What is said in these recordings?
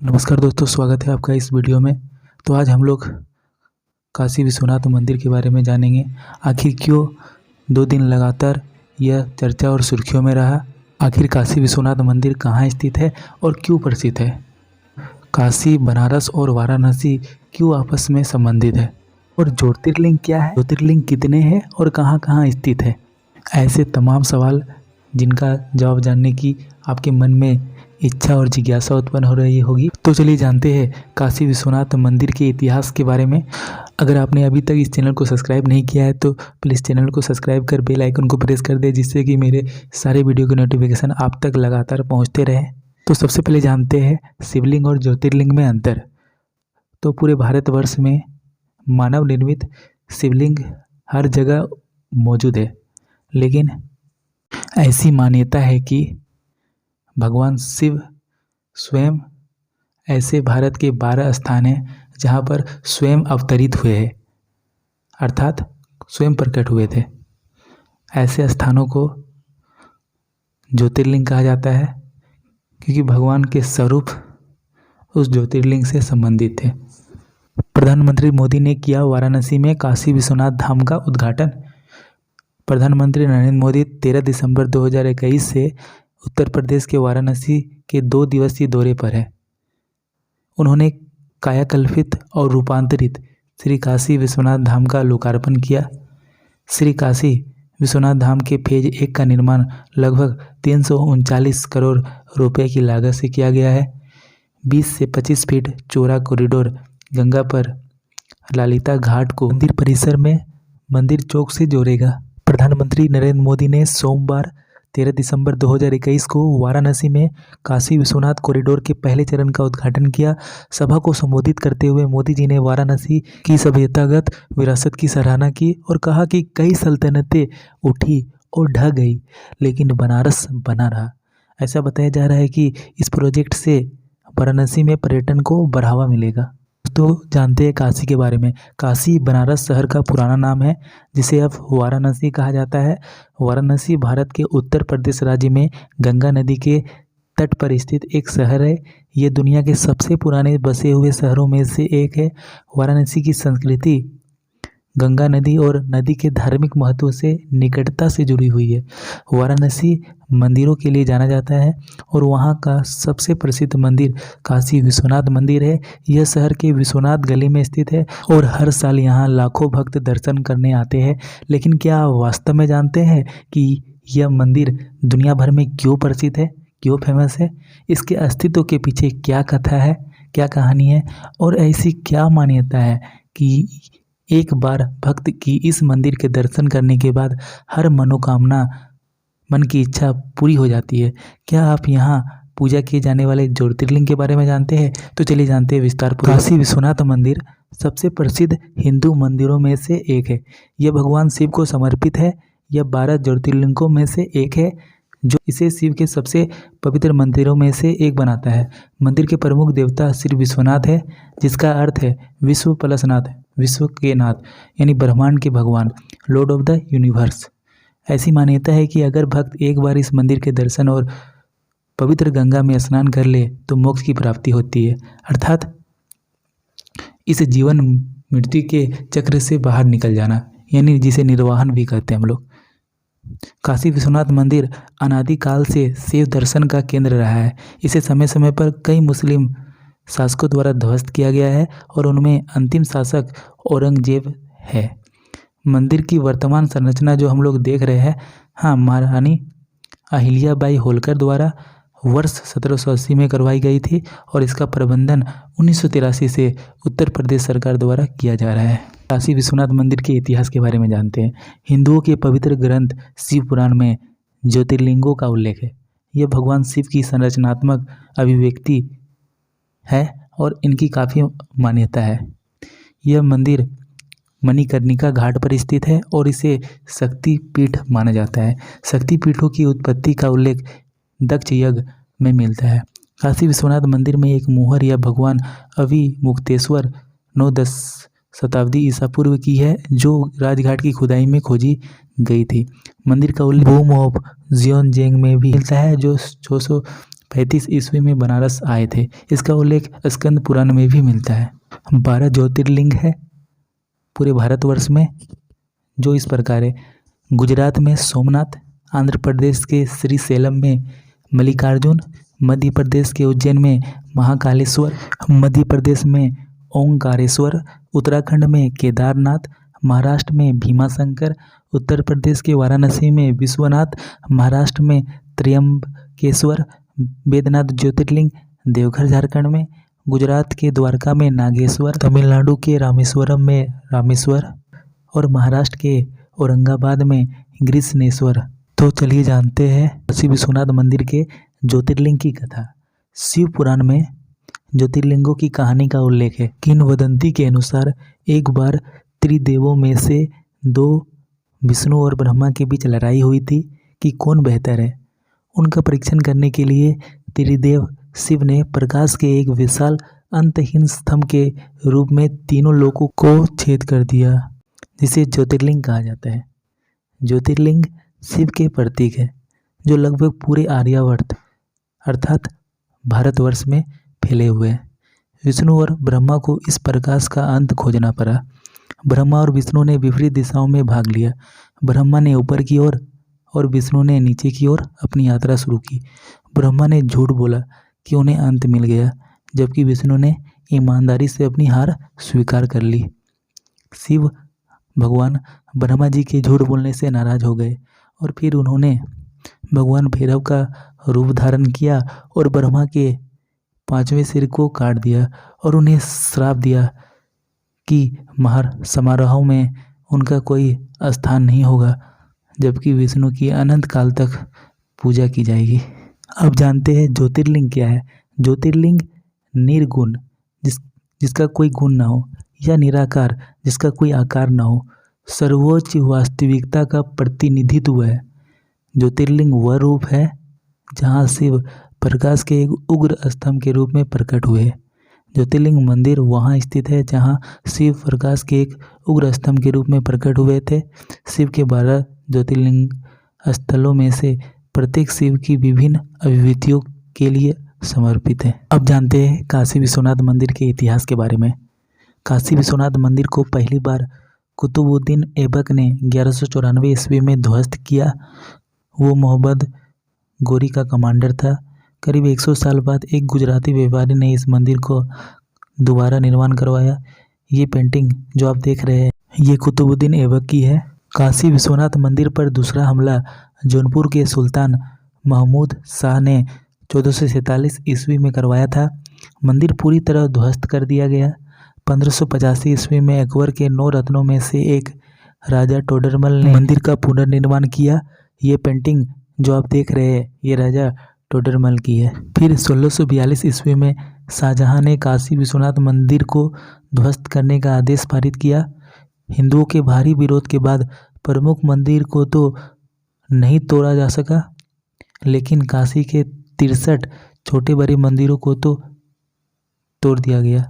नमस्कार दोस्तों, स्वागत है आपका इस वीडियो में। तो आज हम लोग काशी विश्वनाथ मंदिर के बारे में जानेंगे। आखिर क्यों 2 दिन लगातार यह चर्चा और सुर्खियों में रहा। आखिर काशी विश्वनाथ मंदिर कहाँ स्थित है और क्यों प्रसिद्ध है। काशी, बनारस और वाराणसी क्यों आपस में संबंधित है, और ज्योतिर्लिंग क्या है, ज्योतिर्लिंग कितने हैं और कहाँ कहाँ स्थित है। ऐसे तमाम सवाल जिनका जवाब जानने की आपके मन में इच्छा और जिज्ञासा उत्पन्न हो रही होगी। तो चलिए जानते हैं काशी विश्वनाथ मंदिर के इतिहास के बारे में। अगर आपने अभी तक इस चैनल को सब्सक्राइब नहीं किया है तो प्लीज़ चैनल को सब्सक्राइब कर बेल आइकन को प्रेस कर दे, जिससे कि मेरे सारे वीडियो के नोटिफिकेशन आप तक लगातार पहुंचते रहें। तो सबसे पहले जानते हैं शिवलिंग और ज्योतिर्लिंग में अंतर। तो पूरे भारतवर्ष में मानव निर्मित शिवलिंग हर जगह मौजूद है, लेकिन ऐसी मान्यता है कि भगवान शिव स्वयं ऐसे भारत के 12 स्थान हैं जहाँ पर स्वयं अवतरित हुए हैं, अर्थात स्वयं प्रकट हुए थे। ऐसे स्थानों को ज्योतिर्लिंग कहा जाता है क्योंकि भगवान के स्वरूप उस ज्योतिर्लिंग से संबंधित थे। प्रधानमंत्री मोदी ने किया वाराणसी में काशी विश्वनाथ धाम का उद्घाटन। प्रधानमंत्री नरेंद्र मोदी 13 दिसंबर 2021 से उत्तर प्रदेश के वाराणसी के 2 दिवसीय दौरे पर है। उन्होंने कायाकल्पित और रूपांतरित श्री काशी विश्वनाथ धाम का लोकार्पण किया। श्री काशी विश्वनाथ धाम के फेज 1 का निर्माण लगभग 339 करोड़ रुपए की लागत से किया गया है। 20 से 25 फीट चौड़ा कॉरिडोर गंगा पर ललिता घाट को मंदिर परिसर में मंदिर चौक से जोड़ेगा। प्रधानमंत्री नरेंद्र मोदी ने सोमवार 13 दिसंबर 2021 को वाराणसी में काशी विश्वनाथ कॉरिडोर के पहले चरण का उद्घाटन किया। सभा को संबोधित करते हुए मोदी जी ने वाराणसी की सभ्यतागत विरासत की सराहना की और कहा कि कई सल्तनतें उठी और ढह गई, लेकिन बनारस बना रहा। ऐसा बताया जा रहा है कि इस प्रोजेक्ट से वाराणसी में पर्यटन को बढ़ावा मिलेगा। तो जानते हैं काशी के बारे में। काशी बनारस शहर का पुराना नाम है, जिसे अब वाराणसी कहा जाता है। वाराणसी भारत के उत्तर प्रदेश राज्य में गंगा नदी के तट पर स्थित एक शहर है। ये दुनिया के सबसे पुराने बसे हुए शहरों में से एक है। वाराणसी की संस्कृति गंगा नदी और नदी के धार्मिक महत्व से निकटता से जुड़ी हुई है। वाराणसी मंदिरों के लिए जाना जाता है और वहाँ का सबसे प्रसिद्ध मंदिर काशी विश्वनाथ मंदिर है। यह शहर के विश्वनाथ गली में स्थित है और हर साल यहाँ लाखों भक्त दर्शन करने आते हैं। लेकिन क्या आप वास्तव में जानते हैं कि यह मंदिर दुनिया भर में क्यों प्रसिद्ध है, क्यों फेमस है? इसके अस्तित्व के पीछे क्या कथा है, क्या कहानी है, और ऐसी क्या मान्यता है कि एक बार भक्त की इस मंदिर के दर्शन करने के बाद हर मनोकामना, मन की इच्छा पूरी हो जाती है। क्या आप यहाँ पूजा किए जाने वाले ज्योतिर्लिंग के बारे में जानते हैं? तो चलिए जानते हैं विस्तार पूर्वक। काशी विश्वनाथ मंदिर सबसे प्रसिद्ध हिंदू मंदिरों में से एक है। यह भगवान शिव को समर्पित है। यह 12 ज्योतिर्लिंगों में से एक है, जो इसे शिव के सबसे पवित्र मंदिरों में से एक बनाता है। मंदिर के प्रमुख देवता श्री विश्वनाथ है, जिसका अर्थ है विश्व प्लस नाथ, विश्व के नाथ, यानी ब्रह्मांड के भगवान, लॉर्ड ऑफ द यूनिवर्स। ऐसी मान्यता है कि अगर भक्त एक बार इस मंदिर के दर्शन और पवित्र गंगा में स्नान कर ले तो मोक्ष की प्राप्ति होती है, अर्थात इस जीवन मृत्यु के चक्र से बाहर निकल जाना, यानी जिसे निर्वाहन भी कहते हैं हम लोग। काशी विश्वनाथ मंदिर अनादिकाल से शिव दर्शन का केंद्र रहा है। इसे समय समय पर कई मुस्लिम शासकों द्वारा ध्वस्त किया गया है और उनमें अंतिम शासक औरंगजेब है। मंदिर की वर्तमान संरचना जो हम लोग देख रहे हैं, महारानी अहिल्याबाई होलकर द्वारा वर्ष 1780 में करवाई गई थी और इसका प्रबंधन 1983 से उत्तर प्रदेश सरकार द्वारा किया जा रहा है। काशी विश्वनाथ मंदिर के इतिहास के बारे में जानते हैं। हिंदुओं के पवित्र ग्रंथ शिव पुराण में ज्योतिर्लिंगों का उल्लेख है। यह भगवान शिव की संरचनात्मक अभिव्यक्ति है और इनकी काफ़ी मान्यता है। यह मंदिर मणिकर्णिका घाट पर स्थित है और इसे शक्ति पीठ माना जाता है। शक्ति पीठों की उत्पत्ति का उल्लेख दक्ष यज्ञ में मिलता है। काशी विश्वनाथ मंदिर में एक मोहर या भगवान अभिमुक्तेश्वर 9-10 शताब्दी ईसा पूर्व की है, जो राजघाट की खुदाई में खोजी गई थी। मंदिर का उल्लेख बूम ऑफ जियोनजेंग में भी मिलता है, जो 1935 ईस्वी में बनारस आए थे। इसका उल्लेख स्कंद पुराण में भी मिलता है। 12 ज्योतिर्लिंग है पूरे भारतवर्ष में, जो इस प्रकार है। गुजरात में सोमनाथ, आंध्र प्रदेश के श्रीशैलम में मल्लिकार्जुन, मध्य प्रदेश के उज्जैन में महाकालेश्वर, मध्य प्रदेश में ओंकारेश्वर, उत्तराखंड में केदारनाथ, महाराष्ट्र में भीमाशंकर, उत्तर प्रदेश के वाराणसी में विश्वनाथ, महाराष्ट्र में त्र्यंबकेश्वर, बैद्यनाथ ज्योतिर्लिंग देवघर झारखंड में, गुजरात के द्वारका में नागेश्वर, तमिलनाडु के रामेश्वरम में रामेश्वर और महाराष्ट्र के औरंगाबाद में ग्रीष्णेश्वर। तो चलिए जानते हैं काशी विश्वनाथ मंदिर के ज्योतिर्लिंग की कथा। शिव पुराण में ज्योतिर्लिंगों की कहानी का उल्लेख है। किंवदंती के अनुसार एक बार त्रिदेवों में से 2 विष्णु और ब्रह्मा के बीच लड़ाई हुई थी कि कौन बेहतर है। उनका परीक्षण करने के लिए त्रिदेव शिव ने प्रकाश के एक विशाल अंतहीन स्तंभ के रूप में तीनों लोकों को छेद कर दिया, जिसे ज्योतिर्लिंग कहा जाता है। ज्योतिर्लिंग शिव के प्रतीक है, जो लगभग पूरे आर्यावर्त अर्थात भारतवर्ष में फैले हुए हैं। विष्णु और ब्रह्मा को इस प्रकाश का अंत खोजना पड़ा। ब्रह्मा और विष्णु ने विपरीत दिशाओं में भाग लिया। ब्रह्मा ने ऊपर की ओर और विष्णु ने नीचे की ओर अपनी यात्रा शुरू की। ब्रह्मा ने झूठ बोला कि उन्हें अंत मिल गया, जबकि विष्णु ने ईमानदारी से अपनी हार स्वीकार कर ली। शिव भगवान ब्रह्मा जी के झूठ बोलने से नाराज हो गए और फिर उन्होंने भगवान भैरव का रूप धारण किया और ब्रह्मा के 5वें सिर को काट दिया और उन्हें श्राप दिया कि समारोहों में उनका कोई स्थान नहीं होगा, जबकि विष्णु की अनंत काल तक पूजा की जाएगी। अब जानते हैं ज्योतिर्लिंग क्या है। ज्योतिर्लिंग निर्गुण, जिसका कोई गुण ना हो, या निराकार, जिसका कोई आकार ना हो, सर्वोच्च वास्तविकता का प्रतिनिधित्व है। ज्योतिर्लिंग वह रूप है जहाँ शिव प्रकाश के एक उग्र स्तंभ के रूप में प्रकट हुए। ज्योतिर्लिंग मंदिर वहाँ स्थित है जहाँ शिव प्रकाश के एक उग्र स्तंभ के रूप में प्रकट हुए थे। शिव के 12 ज्योतिर्लिंग स्थलों में से प्रत्येक शिव की विभिन्न अभिव्यक्तियों के लिए समर्पित है। अब जानते हैं काशी विश्वनाथ मंदिर के इतिहास के बारे में। काशी विश्वनाथ मंदिर को पहली बार कुतुबुद्दीन ऐबक ने 1194 ईस्वी में ध्वस्त किया। वो मोहम्मद गोरी का कमांडर था। करीब 100 साल बाद एक गुजराती व्यापारी ने इस मंदिर को दोबारा निर्माण करवाया। ये पेंटिंग जो आप देख रहे हैं, ये कुतुबुद्दीन ऐबक की है। काशी विश्वनाथ मंदिर पर दूसरा हमला जौनपुर के सुल्तान महमूद शाह ने 1447 ईस्वी में करवाया था। मंदिर पूरी तरह ध्वस्त कर दिया गया। 1585 ईस्वी में अकबर के 9 रत्नों में से एक राजा टोडरमल ने मंदिर का पुनर्निर्माण किया। ये पेंटिंग जो आप देख रहे हैं, ये राजा टोडरमल की है। फिर 1642 ईस्वी में शाहजहां ने काशी विश्वनाथ मंदिर को ध्वस्त करने का आदेश पारित किया। हिंदुओं के भारी विरोध के बाद प्रमुख मंदिर को तो नहीं तोड़ा जा सका, लेकिन काशी के 63 छोटे बड़े मंदिरों को तो तोड़ दिया गया।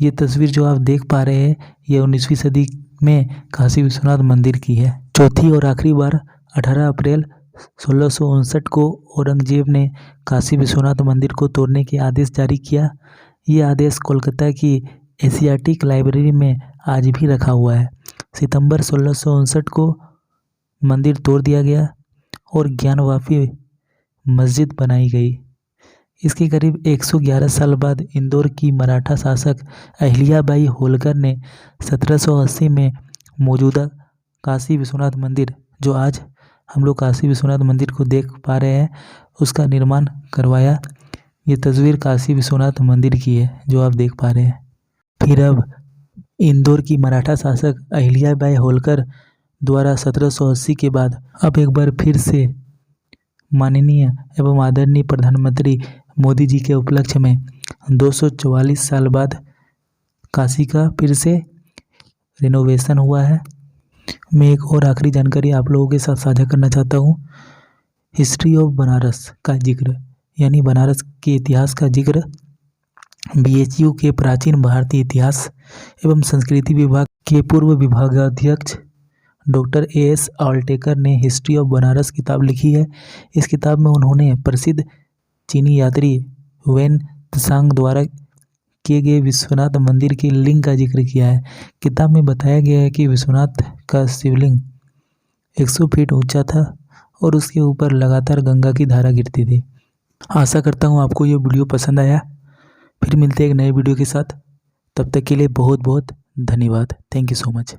ये तस्वीर जो आप देख पा रहे हैं, ये 19वीं सदी में काशी विश्वनाथ मंदिर की है। चौथी और आखिरी बार 18 अप्रैल 1659 को औरंगजेब ने काशी विश्वनाथ मंदिर को तोड़ने के आदेश जारी किया। ये आदेश कोलकाता की एशियाटिक लाइब्रेरी में आज भी रखा हुआ है। सितंबर 1659 को मंदिर तोड़ दिया गया और ज्ञानवापी मस्जिद बनाई गई। इसके करीब 111 साल बाद इंदौर की मराठा शासक अहिल्याबाई होलकर ने 1780 में मौजूदा काशी विश्वनाथ मंदिर, जो आज हम लोग काशी विश्वनाथ मंदिर को देख पा रहे हैं, उसका निर्माण करवाया। ये तस्वीर काशी विश्वनाथ मंदिर की है जो आप देख पा रहे हैं। फिर अब इंदौर की मराठा शासक अहिल्याबाई होलकर द्वारा 1780 के बाद अब एक बार फिर से माननीय एवं आदरणीय प्रधानमंत्री मोदी जी के उपलक्ष्य में 244 साल बाद काशी का फिर से रिनोवेशन हुआ है। मैं एक और आखिरी जानकारी आप लोगों के साथ साझा करना चाहता हूँ। हिस्ट्री ऑफ बनारस का जिक्र, यानी बनारस के इतिहास का जिक्र BHU के प्राचीन भारतीय इतिहास एवं संस्कृति विभाग के पूर्व विभागाध्यक्ष डॉक्टर AS आल्टेकर ने हिस्ट्री ऑफ बनारस किताब लिखी है। इस किताब में उन्होंने प्रसिद्ध चीनी यात्री वेन त्सांग द्वारा किए गए विश्वनाथ मंदिर के लिंग का जिक्र किया है। किताब में बताया गया है कि विश्वनाथ का शिवलिंग 100 फीट ऊंचा था और उसके ऊपर लगातार गंगा की धारा गिरती थी। आशा करता हूँ आपको ये वीडियो पसंद आया। फिर मिलते हैं एक नए वीडियो के साथ। तब तक के लिए बहुत बहुत धन्यवाद। Thank you so much.